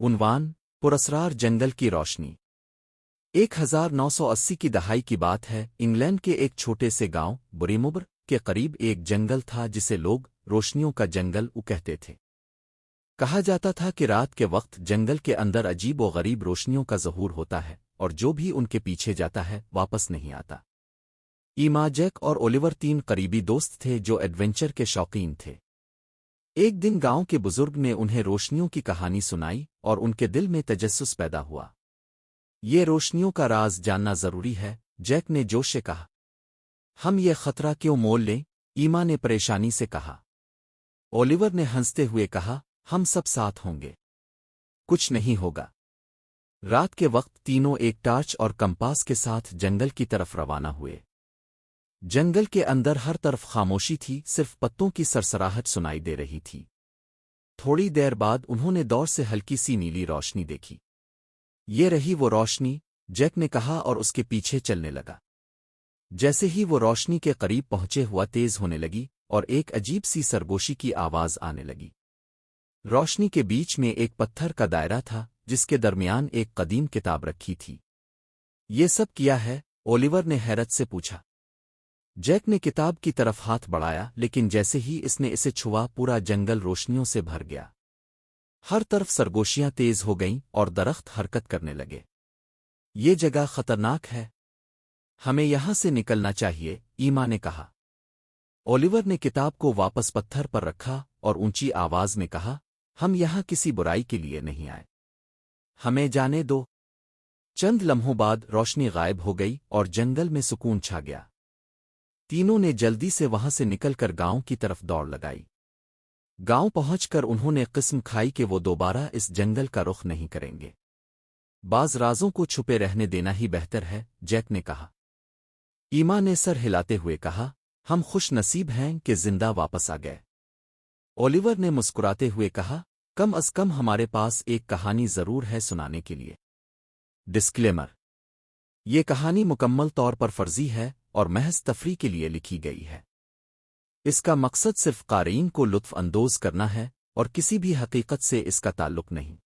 عنوان پراسرار جنگل کی روشنی 1980 کی دہائی کی بات ہے۔ انگلینڈ کے ایک چھوٹے سے گاؤں بریمبر کے قریب ایک جنگل تھا جسے لوگ روشنیوں کا جنگل کہتے تھے۔ کہا جاتا تھا کہ رات کے وقت جنگل کے اندر عجیب و غریب روشنیوں کا ظہور ہوتا ہے اور جو بھی ان کے پیچھے جاتا ہے واپس نہیں آتا۔ ایما، جیک اور اولیور 3 قریبی دوست تھے جو ایڈونچر کے شوقین تھے۔ ایک دن گاؤں کے بزرگ نے انہیں روشنیوں کی کہانی سنائی اور ان کے دل میں تجسس پیدا ہوا۔ یہ روشنیوں کا راز جاننا ضروری ہے، جیک نے جوش سے کہا۔ ہم یہ خطرہ کیوں مول لیں؟ ایما نے پریشانی سے کہا۔ اولیور نے ہنستے ہوئے کہا، ہم سب ساتھ ہوں گے، کچھ نہیں ہوگا۔ رات کے وقت تینوں ایک ٹارچ اور کمپاس کے ساتھ جنگل کی طرف روانہ ہوئے۔ جنگل کے اندر ہر طرف خاموشی تھی، صرف پتوں کی سرسراہٹ سنائی دے رہی تھی۔ تھوڑی دیر بعد انہوں نے دور سے ہلکی سی نیلی روشنی دیکھی۔ یہ رہی وہ روشنی، جیک نے کہا اور اس کے پیچھے چلنے لگا۔ جیسے ہی وہ روشنی کے قریب پہنچے ہوا تیز ہونے لگی اور ایک عجیب سی سرگوشی کی آواز آنے لگی۔ روشنی کے بیچ میں ایک پتھر کا دائرہ تھا جس کے درمیان ایک قدیم کتاب رکھی تھی۔ یہ سب کیا ہے؟ اولیور نے حیرت سے پوچھا۔ جیک نے کتاب کی طرف ہاتھ بڑھایا، لیکن جیسے ہی اس نے اسے چھوا پورا جنگل روشنیوں سے بھر گیا۔ ہر طرف سرگوشیاں تیز ہو گئیں اور درخت حرکت کرنے لگے۔ یہ جگہ خطرناک ہے، ہمیں یہاں سے نکلنا چاہیے، ایما نے کہا۔ اولیور نے کتاب کو واپس پتھر پر رکھا اور اونچی آواز میں کہا، ہم یہاں کسی برائی کے لیے نہیں آئے، ہمیں جانے دو۔ چند لمحوں بعد روشنی غائب ہو گئی اور جنگل میں سکون چھا گیا۔ تینوں نے جلدی سے وہاں سے نکل کر گاؤں کی طرف دوڑ لگائی۔ گاؤں پہنچ کر انہوں نے قسم کھائی کہ وہ دوبارہ اس جنگل کا رخ نہیں کریں گے۔ بعض رازوں کو چھپے رہنے دینا ہی بہتر ہے، جیک نے کہا۔ ایما نے سر ہلاتے ہوئے کہا، ہم خوش نصیب ہیں کہ زندہ واپس آ گئے۔ اولیور نے مسکراتے ہوئے کہا، کم از کم ہمارے پاس ایک کہانی ضرور ہے سنانے کے لیے۔ ڈسکلیمر: یہ کہانی مکمل طور پر فرضی ہے اور محض تفریح کے لیے لکھی گئی ہے۔ اس کا مقصد صرف قارئین کو لطف اندوز کرنا ہے اور کسی بھی حقیقت سے اس کا تعلق نہیں۔